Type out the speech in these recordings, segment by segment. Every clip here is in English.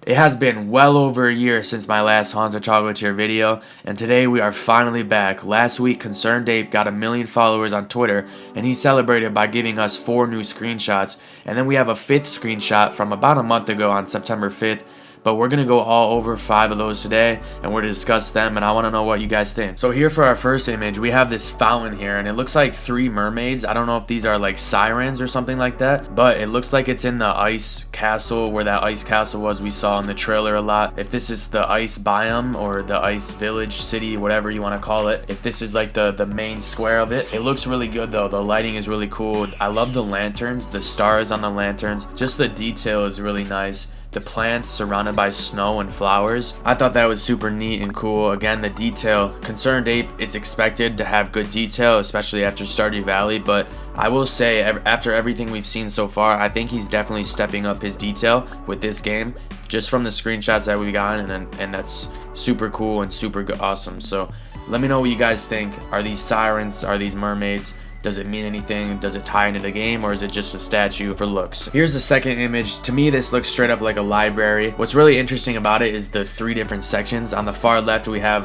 It has been well over a year since my last Haunted Chocolatier video, and today we are finally back. Last week, Concerned Ape got 1 million followers on Twitter, and he celebrated by giving us 4 new screenshots, and then we have a 5th screenshot from about a month ago on September 5th. But we're going to go all over 5 of those today, and we're going to discuss them, and I want to know what you guys think. So here for our first image, we have this fountain here, and it looks like 3 mermaids. I don't know if these are like sirens or something like that, but it looks like it's in the ice castle, where that ice castle was we saw in the trailer a lot. If this is the ice biome, or the ice village, city, whatever you want to call it, if this is like the main square of it, it looks really good though. The lighting is really cool. I love the lanterns, the stars on the lanterns. Just the detail is really nice. The plants surrounded by snow and flowers. I thought that was super neat and cool. Again, the detail. Concerned Ape, it's expected to have good detail, especially after Stardew Valley, but I will say, after everything we've seen so far, I think he's definitely stepping up his detail with this game, just from the screenshots that we got, and that's super cool and super awesome. So let me know what you guys think. Are these sirens? Are these mermaids? Does it mean anything? Does it tie into the game, or is it just a statue for looks? Here's the second image. To me, this looks straight up like a library. What's really interesting about it is the 3 different sections. On the far left, we have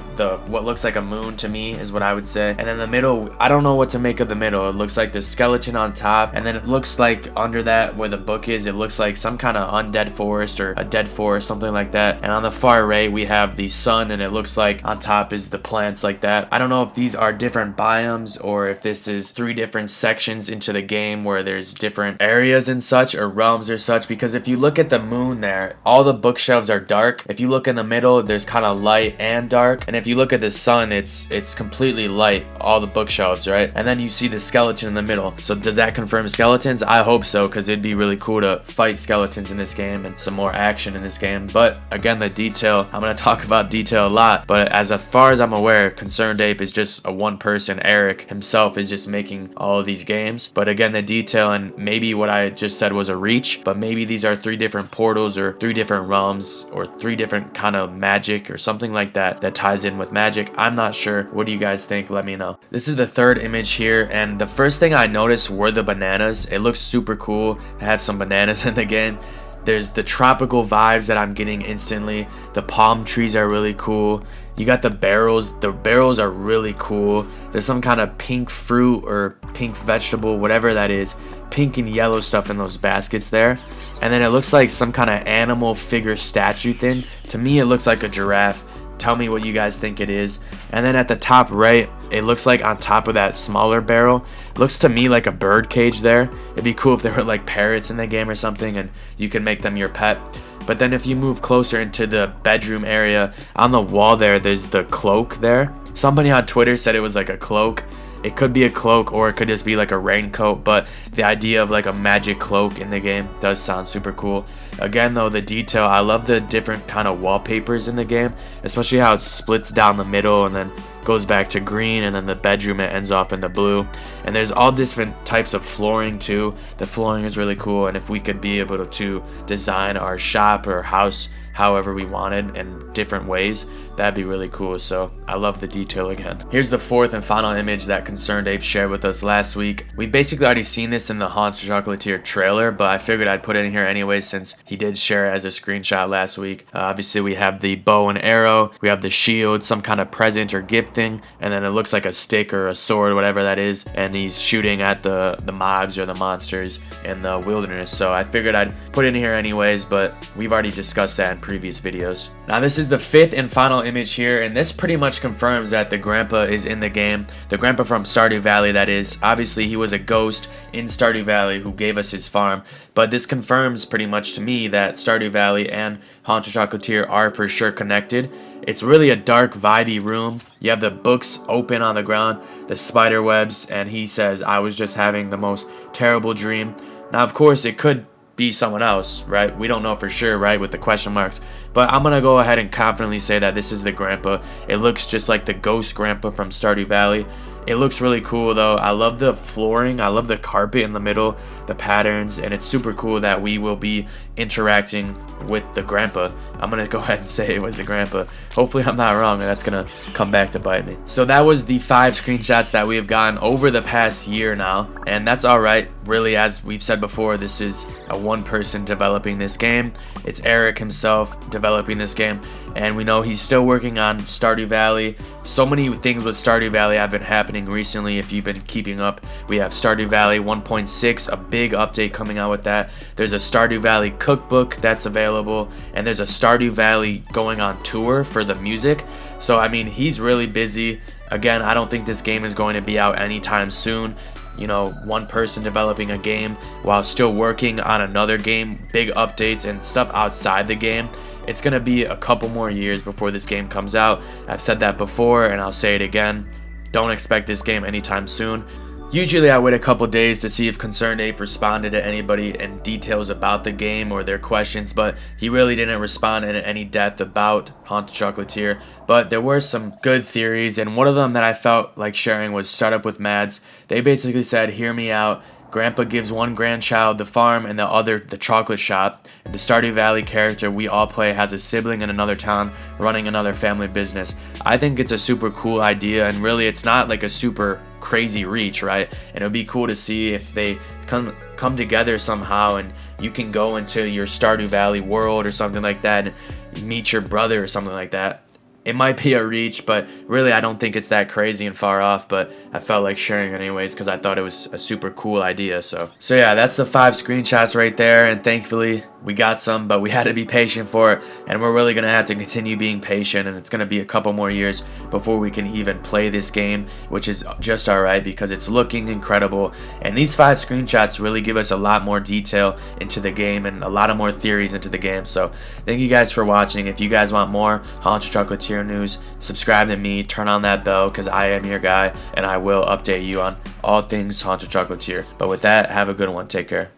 what looks like a moon, to me, is what I would say. And in the middle, I don't know what to make of the middle. It looks like the skeleton on top, and then it looks like under that, where the book is, it looks like some kind of undead forest or a dead forest, something like that. And on the far right, we have the sun, and it looks like on top is the plants like that. I don't know if these are different biomes, or if this is 3 different sections into the game where there's different areas and such, or realms or such, because if you look at the moon there, all the bookshelves are dark. If you look in the middle, there's kind of light and dark, and if you look at the sun, it's completely light, all the bookshelves, right? And then you see the skeleton in the middle. So does that confirm skeletons? I hope so, because it'd be really cool to fight skeletons in this game and some more action in this game. But again, the detail, I'm going to talk about detail a lot, but as far as I'm aware, Concerned Ape is just a one person. Eric himself is just making all of these games. But again, the detail, and maybe what I just said was a reach, but maybe these are 3 different portals, or 3 different realms, or 3 different kind of magic, or something like that ties in with magic. I'm not sure. What do you guys think? Let me know. This is the 3rd image here, and the first thing I noticed were the bananas. It looks super cool to have some bananas in the game. There's the tropical vibes that I'm getting instantly. The palm trees are really cool. You got the barrels. The barrels are really cool. There's some kind of pink fruit or pink vegetable, whatever that is. Pink and yellow stuff in those baskets there. And then it looks like some kind of animal figure statue thing. To me, it looks like a giraffe. Tell me what you guys think it is. And then at the top right, it looks like on top of that smaller barrel, it looks to me like a bird cage there. It'd be cool if there were like parrots in the game or something, and you can make them your pet. But then if you move closer into the bedroom area, on the wall there's the cloak there. Somebody on Twitter said it was like a cloak. It could be a cloak, or it could just be like a raincoat, but the idea of like a magic cloak in the game does sound super cool. Again though, the detail, I love the different kind of wallpapers in the game, especially how it splits down the middle and then goes back to green, and then the bedroom, it ends off in the blue. And there's all different types of flooring too. The flooring is really cool, and if we could be able to design our shop or house however we wanted in different ways, that'd be really cool. So I love the detail again. Here's the 4th and final image that Concerned Ape shared with us last week. We basically already seen this in the Haunted Chocolatier trailer, but I figured I'd put it in here anyway since he did share it as a screenshot last week. Obviously we have the bow and arrow, we have the shield, some kind of present or gift thing, and then it looks like a stick or a sword, whatever that is, and he's shooting at the mobs or the monsters in the wilderness. So I figured I'd put it in here anyways, but we've already discussed that in previous videos. Now this is the 5th and final image here, and this pretty much confirms that the grandpa is in the game. The grandpa from Stardew Valley, that is. Obviously he was a ghost in Stardew Valley who gave us his farm, but this confirms pretty much to me that Stardew Valley and Haunted Chocolatier are for sure connected. It's really a dark, vibey room. You have the books open on the ground, the spider webs, and he says, "I was just having the most terrible dream." Now of course it could be someone else, right? We don't know for sure, right, with the question marks, but I'm gonna go ahead and confidently say that this is the grandpa. It looks just like the ghost grandpa from Stardew Valley. It looks really cool though. I love the flooring, I love the carpet in the middle, the patterns, and it's super cool that we will be interacting with the grandpa. I'm gonna go ahead and say it was the grandpa. Hopefully I'm not wrong and that's gonna come back to bite me. So that was the 5 screenshots that we have gotten over the past year now, and that's alright. Really, as we've said before, this is a one person developing this game. It's Eric himself developing this game, and we know he's still working on Stardew Valley. So many things with Stardew Valley have been happening recently if you've been keeping up. We have Stardew Valley 1.6, a big update coming out with that. There's a Stardew Valley cookbook that's available, and there's a Stardew Valley going on tour for the music. So I mean, he's really busy. Again, I don't think this game is going to be out anytime soon. You know, one person developing a game while still working on another game, big updates and stuff outside the game. It's going to be a couple more years before this game comes out. I've said that before and I'll say it again. Don't expect this game anytime soon. Usually I wait a couple days to see if Concerned Ape responded to anybody in details about the game or their questions, but he really didn't respond in any depth about Haunted Chocolatier. But there were some good theories, and one of them that I felt like sharing was Start Up with Mads. They basically said, hear me out. Grandpa gives one grandchild the farm and the other the chocolate shop. The Stardew Valley character we all play has a sibling in another town running another family business. I think it's a super cool idea, and really it's not like a super crazy reach, right? And it would be cool to see if they come together somehow and you can go into your Stardew Valley world or something like that and meet your brother or something like that. It might be a reach, but really I don't think it's that crazy and far off, but I felt like sharing it anyways because I thought it was a super cool idea. So yeah, that's the 5 screenshots right there, and thankfully we got some, but we had to be patient for it, and we're really going to have to continue being patient, and it's going to be a couple more years before we can even play this game, which is just alright because it's looking incredible. And these 5 screenshots really give us a lot more detail into the game and a lot of more theories into the game. So thank you guys for watching. If you guys want more Haunted Chocolatier news, subscribe to me, turn on that bell because I am your guy and I will update you on all things Haunted Chocolatier. But with that, have a good one. Take care.